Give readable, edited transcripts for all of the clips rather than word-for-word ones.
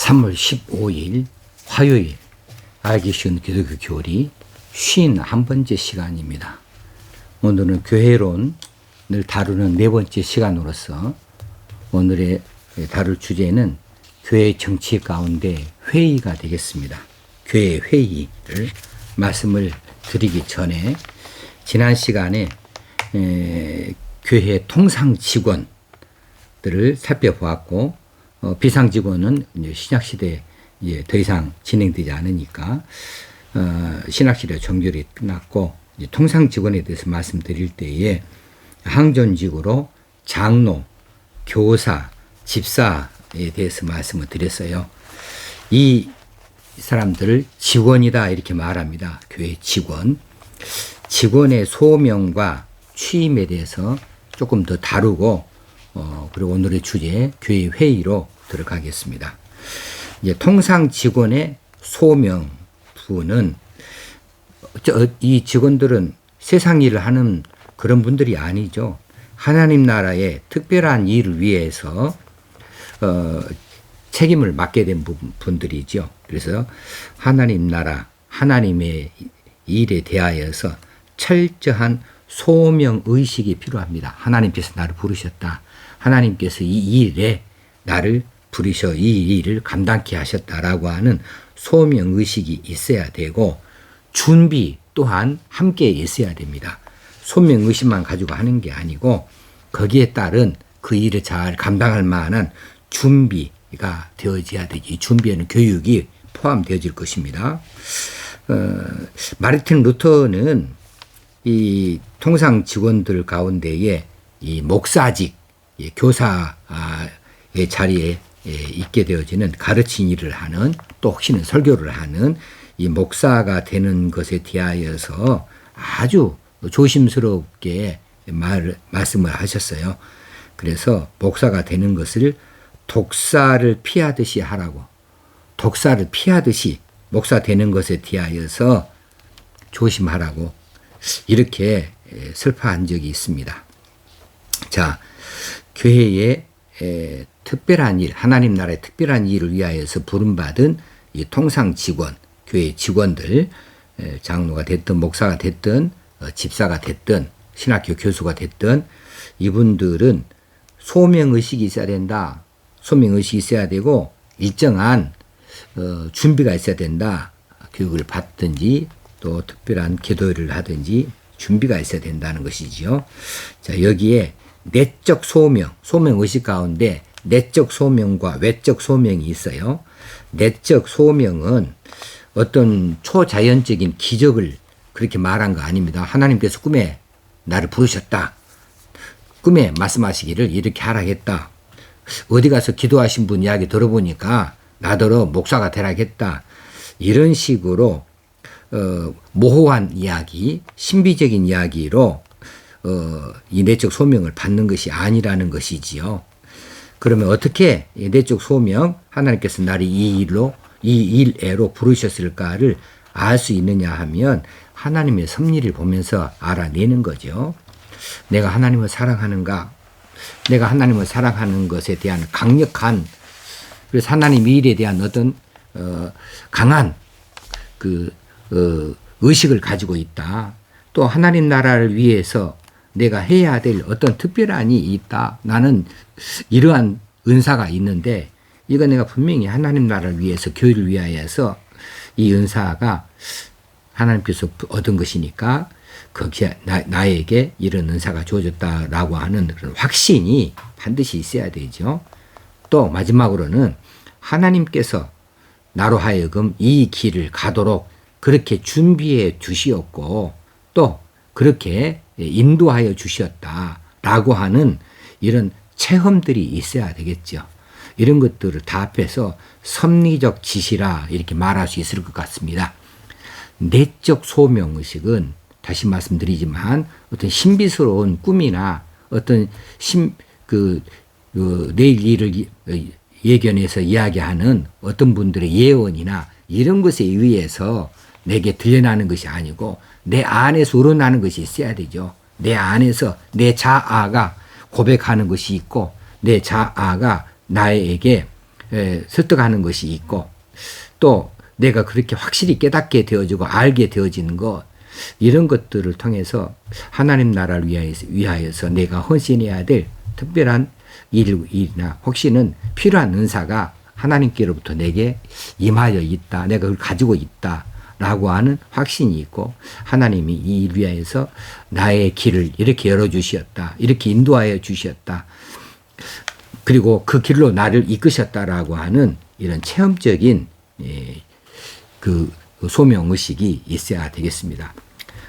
3월 15일 화요일 알기 쉬운 기독교 교리 51번째 시간입니다. 오늘은 교회론을 다루는 네 번째 시간으로서 오늘의 다룰 주제는 교회 정치 가운데 회의가 되겠습니다. 교회 회의를 말씀을 드리기 전에 지난 시간에 교회 통상 직원들을 살펴보았고 비상 직원은 신약시대에 더 이상 진행되지 않으니까 신약시대 정결이 끝났고 통상 직원에 대해서 말씀드릴 때에 항존직으로 장로, 교사, 집사에 대해서 말씀을 드렸어요. 이 사람들을 직원이다 이렇게 말합니다. 교회 직원. 직원의 소명과 취임에 대해서 조금 더 다루고 그리고 오늘의 주제 교회 회의로 들어가겠습니다. 이제 통상 직원의 소명 부는 이 직원들은 세상 일을 하는 그런 분들이 아니죠. 하나님 나라의 특별한 일을 위해서 책임을 맡게 된 분들이죠. 그래서 하나님 나라, 하나님의 일에 대하여서 철저한 소명 의식이 필요합니다. 하나님께서 나를 부르셨다. 하나님께서 이 일에 나를 부르셔 이 일을 감당케 하셨다라고 하는 소명 의식이 있어야 되고 준비 또한 함께 있어야 됩니다. 소명 의식만 가지고 하는 게 아니고 거기에 따른 그 일을 잘 감당할 만한 준비가 되어져야 되지. 준비에는 교육이 포함되어질 것입니다. 마르틴 루터는 이 통상 직원들 가운데에 이 목사직, 교사의 자리에 있게 되어지는 가르친 일을 하는 또 혹시는 설교를 하는 이 목사가 되는 것에 대하여서 아주 조심스럽게 말씀을 하셨어요. 그래서 목사가 되는 것을 독사를 피하듯이 하라고. 독사를 피하듯이 목사 되는 것에 대하여서 조심하라고 이렇게 설파한 적이 있습니다. 자, 교회의 특별한 일, 하나님 나라의 특별한 일을 위하여서 부름받은 이 통상 직원, 교회 직원들, 장로가 됐든 목사가 됐든 집사가 됐든 신학교 교수가 됐든 이분들은 소명의식이 있어야 된다. 소명의식이 있어야 되고 일정한 준비가 있어야 된다. 교육을 받든지 또 특별한 기도를 하든지 준비가 있어야 된다는 것이지요. 자, 여기에 내적 소명, 소명의식 가운데 내적 소명과 외적 소명이 있어요. 내적 소명은 어떤 초자연적인 기적을 그렇게 말한 거 아닙니다. 하나님께서 꿈에 나를 부르셨다. 꿈에 말씀하시기를 이렇게 하라겠다. 어디 가서 기도하신 분 이야기 들어보니까 나더러 목사가 되라겠다. 이런 식으로 모호한 이야기, 신비적인 이야기로 이 내적 소명을 받는 것이 아니라는 것이지요. 그러면 어떻게 내적 소명, 하나님께서 나를 이 일에로 부르셨을까를 알 수 있느냐 하면 하나님의 섭리를 보면서 알아내는 거죠. 내가 하나님을 사랑하는가? 내가 하나님을 사랑하는 것에 대한 강력한, 그래서 하나님 일에 대한 어떤 강한 의식을 가지고 있다. 또 하나님 나라를 위해서 내가 해야 될 어떤 특별한 일이 있다. 나는 이러한 은사가 있는데 이거 내가 분명히 하나님 나라를 위해서 교회를 위하여서 이 은사가 하나님께서 얻은 것이니까 거기에 나에게 이런 은사가 주어졌다라고 하는 그런 확신이 반드시 있어야 되죠. 또 마지막으로는 하나님께서 나로 하여금 이 길을 가도록 그렇게 준비해 주시었고 또 그렇게 인도하여 주셨다라고 하는 이런 체험들이 있어야 되겠죠. 이런 것들을 다 합해서 섭리적 지시라 이렇게 말할 수 있을 것 같습니다. 내적 소명의식은 다시 말씀드리지만 어떤 신비스러운 꿈이나 어떤 내일 일을 예견해서 이야기하는 어떤 분들의 예언이나 이런 것에 의해서 내게 들려나는 것이 아니고 내 안에서 우러나는 것이 있어야 되죠. 내 안에서 내 자아가 고백하는 것이 있고 내 자아가 나에게 설득하는 것이 있고 또 내가 그렇게 확실히 깨닫게 되어지고 알게 되어지는 것 이런 것들을 통해서 하나님 나라를 위하여서 내가 헌신해야 될 특별한 일이나 혹시는 필요한 은사가 하나님께로부터 내게 임하여 있다. 내가 그걸 가지고 있다. 라고 하는 확신이 있고 하나님이 이 일 위하여서 나의 길을 이렇게 열어주셨다. 이렇게 인도하여 주셨다. 그리고 그 길로 나를 이끄셨다라고 하는 이런 체험적인 그 소명의식이 있어야 되겠습니다.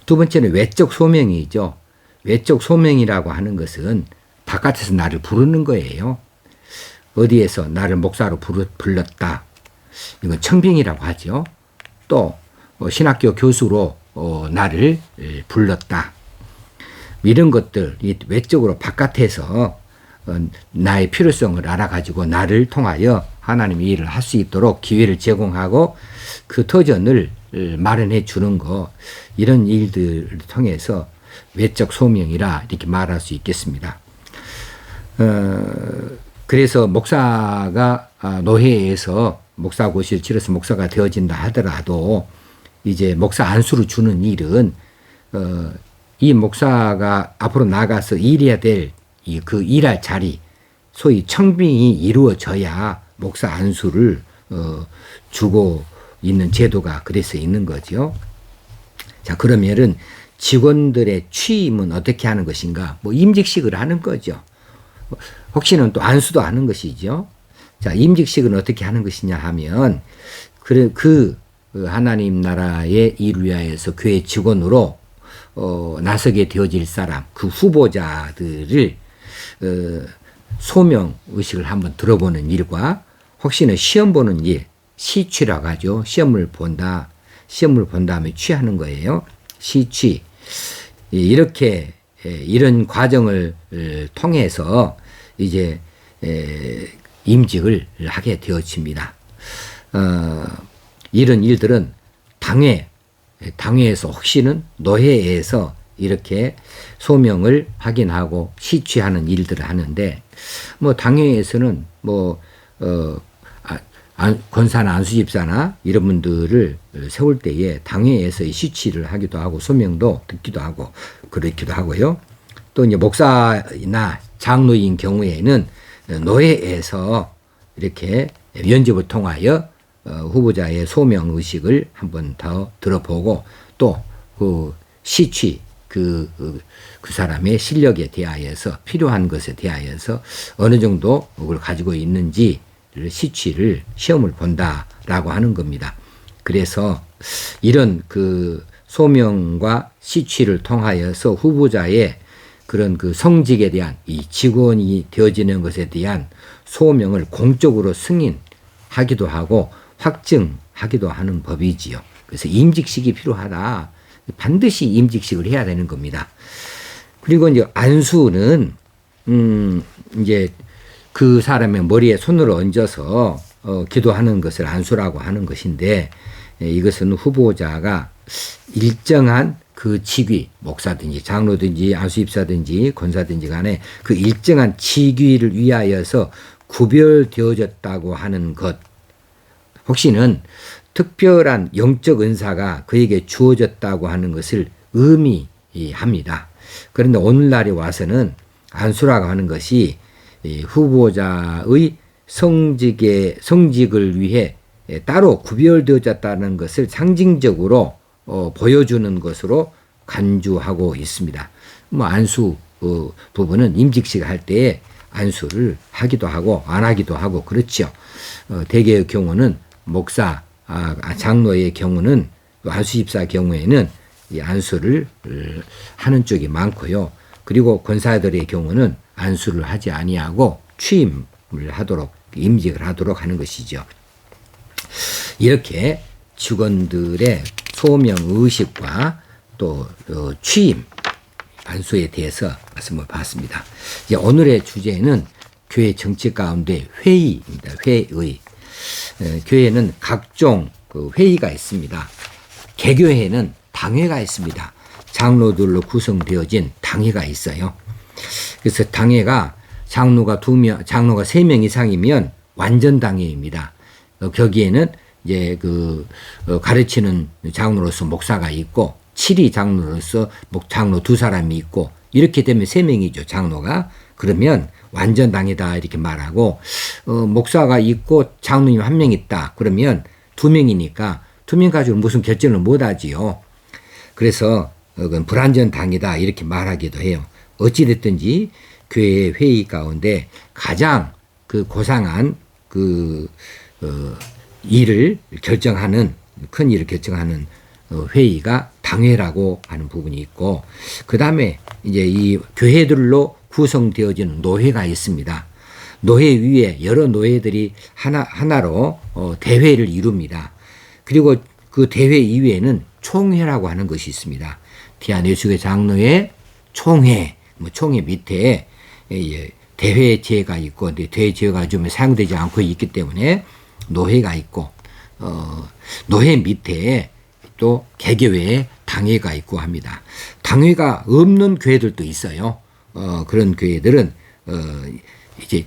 두 번째는 외적 소명이죠. 외적 소명이라고 하는 것은 바깥에서 나를 부르는 거예요. 어디에서 나를 목사로 불렀다. 이건 청빙이라고 하죠. 또 신학교 교수로 나를 불렀다. 이런 것들 외적으로 바깥에서 나의 필요성을 알아가지고 나를 통하여 하나님의 일을 할 수 있도록 기회를 제공하고 그 터전을 마련해 주는 거 이런 일들을 통해서 외적 소명이라 이렇게 말할 수 있겠습니다. 그래서 목사가 노회에서 목사고시를 치러서 목사가 되어진다 하더라도 이제 목사 안수를 주는 일은 이 목사가 앞으로 나가서 일해야 될 그 일할 자리 소위 청빙이 이루어져야 목사 안수를 주고 있는 제도가 그래서 있는 거죠. 자, 그러면은 직원들의 취임은 어떻게 하는 것인가? 뭐 임직식을 하는 거죠. 혹시는 또 안수도 하는 것이죠. 자, 임직식은 어떻게 하는 것이냐 하면 그 하나님 나라의 일을 위하여서 교회 직원으로 나서게 되어질 사람, 그 후보자들을 소명 의식을 한번 들어보는 일과 혹시는 시험 보는 일, 시취라고 하죠. 시험을 본 다음에 취하는 거예요. 시취. 이렇게 이런 과정을 통해서 이제 임직을 하게 되어집니다. 이런 일들은 당회에서 혹시는 노회에서 이렇게 소명을 확인하고 시취하는 일들을 하는데 뭐 당회에서는 뭐 권사나 안수집사나 이런 분들을 세울 때에 당회에서 시취를 하기도 하고 소명도 듣기도 하고 그렇기도 하고요. 또 이제 목사나 장로인 경우에는 노회에서 이렇게 면접을 통하여 후보자의 소명 의식을 한번 더 들어보고 또 그 시취 그 사람의 실력에 대하여서 필요한 것에 대하여서 어느 정도 그걸 가지고 있는지를 시험을 본다라고 하는 겁니다. 그래서 이런 그 소명과 시취를 통하여서 후보자의 그런 그 성직에 대한 이 직원이 되어지는 것에 대한 소명을 공적으로 승인하기도 하고 확증하기도 하는 법이지요. 그래서 임직식이 필요하다. 반드시 임직식을 해야 되는 겁니다. 그리고 이제 안수는 이제 그 사람의 머리에 손을 얹어서 기도하는 것을 안수라고 하는 것인데 이것은 후보자가 일정한 그 직위, 목사든지 장로든지 안수입사든지 권사든지 간에 그 일정한 직위를 위하여서 구별되어졌다고 하는 것, 혹시는 특별한 영적 은사가 그에게 주어졌다고 하는 것을 의미합니다. 그런데 오늘날에 와서는 안수라고 하는 것이 후보자의 성직을 위해 따로 구별되어졌다는 것을 상징적으로 보여주는 것으로 간주하고 있습니다. 뭐 안수 부분은 임직식 할 때에 안수를 하기도 하고 안 하기도 하고 그렇죠. 대개의 경우는 목사, 장로의 경우는 안수집사 경우에는 이 안수를 하는 쪽이 많고요. 그리고 권사들의 경우는 안수를 하지 아니하고 취임을 하도록 임직을 하도록 하는 것이죠. 이렇게 직원들의 소명 의식과 또 취임 안수에 대해서 말씀을 봤습니다. 이제 오늘의 주제는 교회 정치 가운데 회의입니다. 회의. 교회는 각종 회의가 있습니다. 개교회는 당회가 있습니다. 장로들로 구성되어진 당회가 있어요. 그래서 당회가 장로가 3명 이상이면 완전당회입니다. 거기에는 이제 가르치는 장로로서 목사가 있고, 7위 장로로서 장로 2사람이 있고, 이렇게 되면 3명이죠, 장로가. 그러면 완전당이다 이렇게 말하고, 목사가 있고 장로님 1명 있다 그러면 2명이니까 2명 가지고 무슨 결정을 못 하지요. 그래서 그건 불완전당이다 이렇게 말하기도 해요. 어찌됐든지 교회 회의 가운데 가장 고상한 일을 결정하는, 큰 일을 결정하는 회의가 당회라고 하는 부분이 있고, 그 다음에 이제 이 교회들로 구성되어지는 노회가 있습니다. 노회 위에 여러 노회들이 하나로 대회를 이룹니다. 그리고 그 대회 이외에는 총회라고 하는 것이 있습니다. 대한예수교회 장로회 총회, 총회 밑에 대회제가 있고, 대회제가 좀 사용되지 않고 있기 때문에 노회가 있고, 노회 밑에 또 개교회 당회가 있고 합니다. 당회가 없는 교회들도 있어요. 그런 교회들은 이제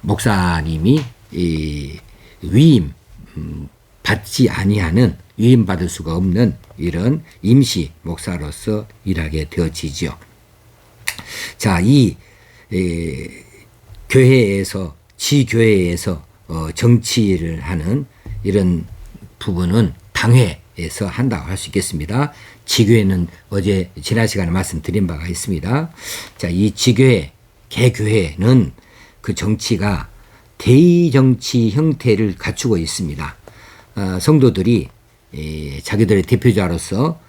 목사님이 위임 받지 아니하는, 위임 받을 수가 없는 이런 임시 목사로서 일하게 되어지죠. 자, 이 교회에서, 지교회에서 정치를 하는 이런 부분은 당회에서 한다고 할 수 있겠습니다. 지교회는 어제 지난 시간에 말씀드린 바가 있습니다. 자, 이 지교회, 개교회는 그 정치가 대의정치 형태를 갖추고 있습니다. 성도들이 자기들의 대표자로서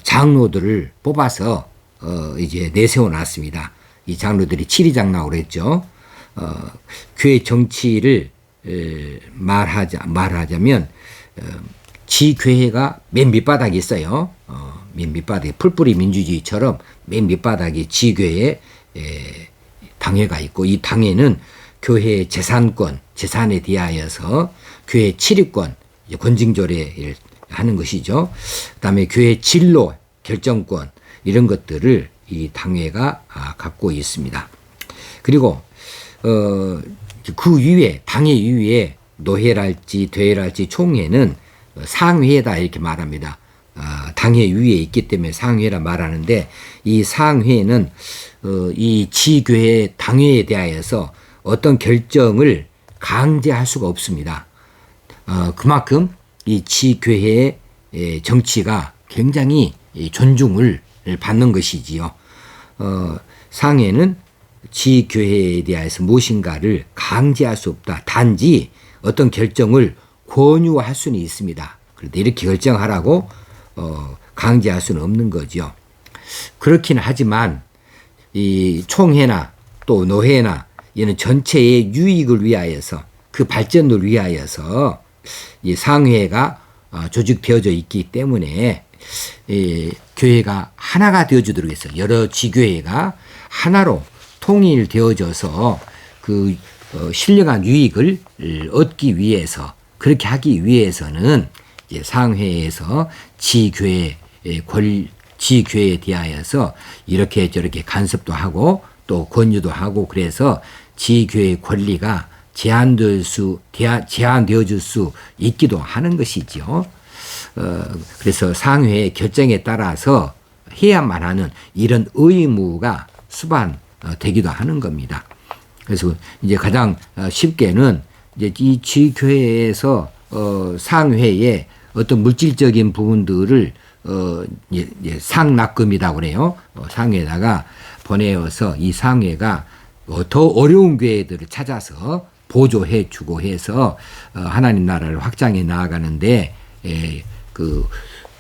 장로들을 뽑아서 이제 내세워 놨습니다. 이 장로들이 7위 장로라고 그랬죠. 교회 정치를 말하자면 지교회가 맨 밑바닥에 있어요. 맨 밑바닥에 풀뿌리 민주주의처럼 맨 밑바닥에 지교회 당회가 있고, 이 당회는 교회의 재산권, 재산에 대하여서 교회의 치리권, 권징조례를 하는 것이죠. 그 다음에 교회의 진로, 결정권, 이런 것들을 이 당회가 갖고 있습니다. 그리고 그 위에, 당회 위에 노회랄지 대회랄지 총회는 상회다 이렇게 말합니다. 당회 위에 있기 때문에 상회라 말하는데, 이 상회는 이 지교회 당회에 대하여서 어떤 결정을 강제할 수가 없습니다. 그만큼 이 지교회의 정치가 굉장히 존중을 받는 것이지요. 상회는 지교회에 대해서 무엇인가를 강제할 수 없다. 단지 어떤 결정을 권유할 수는 있습니다. 그런데 이렇게 결정하라고 강제할 수는 없는 거죠. 그렇긴 하지만 이 총회나 또 노회나 이는 전체의 유익을 위하여서, 그 발전을 위하여서 이 상회가 조직되어져 있기 때문에 교회가 하나가 되어주도록 했어요. 여러 지교회가 하나로 통일되어져서 그 신령한 유익을 얻기 위해서, 그렇게 하기 위해서는 이제 상회에서 지교회에 대하여서 이렇게 저렇게 간섭도 하고 또 권유도 하고, 그래서 지교회의 권리가 제한되어 줄 수 있기도 하는 것이죠. 그래서 상회의 결정에 따라서 해야만 하는 이런 의무가 수반되기도 하는 겁니다. 그래서 이제 가장 쉽게는 이제 이 지교회에서 상회에 어떤 물질적인 부분들을 상납금이라고 그래요. 상회에다가 보내어서 이 상회가 더 어려운 교회들을 찾아서 보조해 주고 해서 하나님 나라를 확장해 나아가는데 그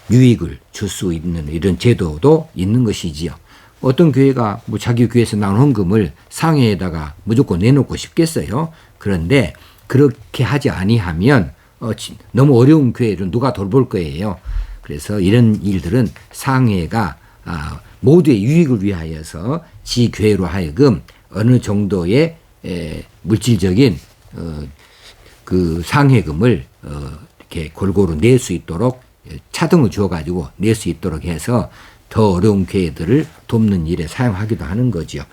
유익을 줄 수 있는 이런 제도도 있는 것이지요. 어떤 교회가 뭐 자기 교회에서 나온 헌금을 상회에다가 무조건 내놓고 싶겠어요. 그런데 그렇게 하지 아니하면 너무 어려운 교회를 누가 돌볼 거예요. 그래서 이런 일들은 상회가 모두의 유익을 위하여서 지교회로 하여금 어느 정도의 물질적인 그 상회금을 이렇게 골고루 낼 수 있도록 차등을 주어가지고 낼 수 있도록 해서 더 어려운 교회들을 돕는 일에 사용하기도 하는 거죠.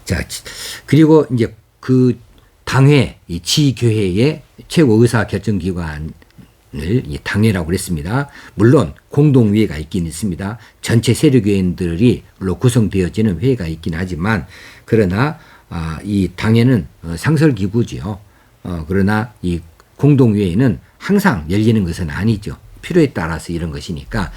자, 그리고 이제 그 당회, 이 지교회의 최고 의사 결정 기관을 이 당회라고 그랬습니다. 물론 공동회의가 있긴 있습니다. 전체 세력위원들이 물론 구성되어지는 회의가 있긴 하지만 그러나 이 당회는 상설기구지요. 그러나 이 공동회의는 항상 열리는 것은 아니죠. 필요에 따라서 이런 것이니까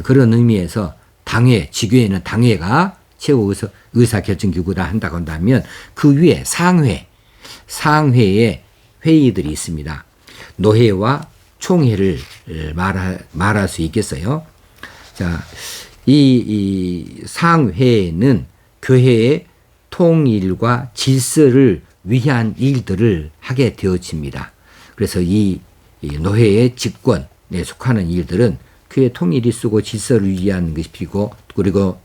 그런 의미에서 당회, 지교회는 당회가 최고 의사결정기구다 한다고 한다면 그 위에 상회의 회의들이 있습니다. 노회와 총회를 말할 수 있겠어요. 자, 이 상회는 교회의 통일과 질서를 위한 일들을 하게 되어집니다. 그래서 이 노회의 직권에 속하는 일들은 교회 통일이 쓰고 질서를 위한 것이고 그리고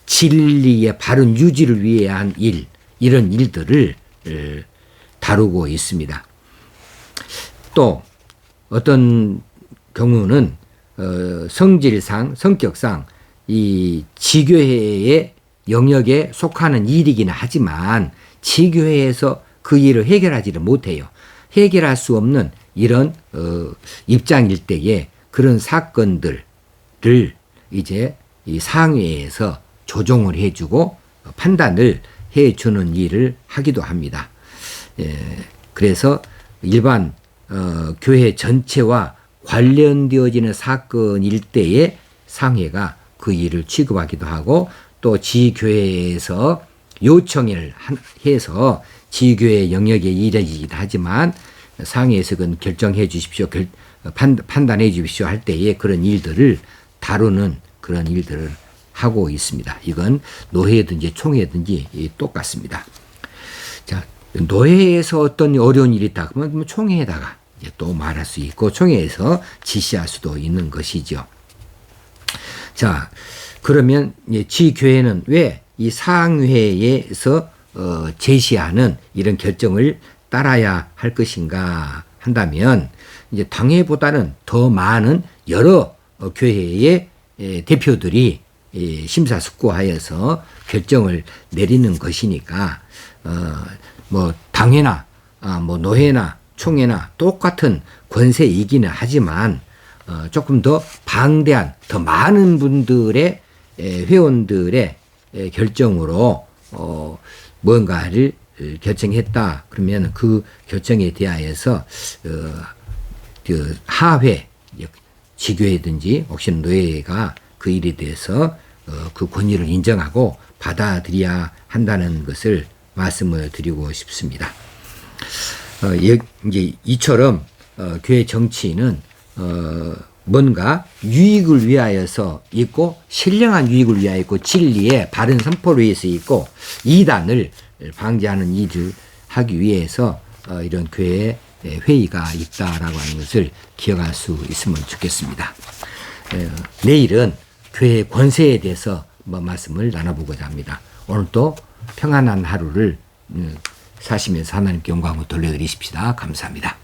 진리의 바른 유지를 위한 일, 이런 일들을 다루고 있습니다. 또 어떤 경우는 성질상, 성격상 이 지교회의 영역에 속하는 일이긴 하지만 지교회에서 그 일을 해결하지를 못해요. 해결할 수 없는 이런 입장일 때에 그런 사건들을 이제 이 상회에서 조정을 해주고 판단을 해주는 일을 하기도 합니다. 그래서 일반 교회 전체와 관련되어지는 사건일 때에 상회가 그 일을 취급하기도 하고 또 지교회에서 요청을 해서 지교회 영역에 이르기도 하지만 상회에서 그건 결정해 주십시오, 판단해 주십시오 할 때에 그런 일들을 다루는 그런 일들을 하고 있습니다. 이건 노회든지 총회든지 똑같습니다. 자, 노회에서 어떤 어려운 일이 있다 그러면 총회에다가 이제 또 말할 수 있고 총회에서 지시할 수도 있는 것이죠. 자, 그러면 지교회는 왜 이 상회에서 제시하는 이런 결정을 따라야 할 것인가 한다면 이제 당회보다는 더 많은 여러 교회의 대표들이 심사숙고하여서 결정을 내리는 것이니까 뭐 당회나 뭐 노회나 총회나 똑같은 권세이기는 하지만 조금 더 방대한 더 많은 분들의 회원들의 결정으로 뭔가를 결정했다 그러면 그 결정에 대하여서 그 하회 지교회든지 혹시 노회가 그 일에 대해서 그 권위를 인정하고 받아들여야 한다는 것을 말씀을 드리고 싶습니다. 이제 이처럼 교회 정치는 뭔가 유익을 위하여서 있고 신령한 유익을 위하여 있고 진리의 바른 선포를 위해서 있고 이단을 방지하는 일을 하기 위해서 이런 교회 회의가 있다라고 하는 것을 기억할 수 있으면 좋겠습니다. 내일은 교회 권세에 대해서 말씀을 나눠보고자 합니다. 오늘도 평안한 하루를 사시면서 하나님께 영광을 돌려드리십시다. 감사합니다.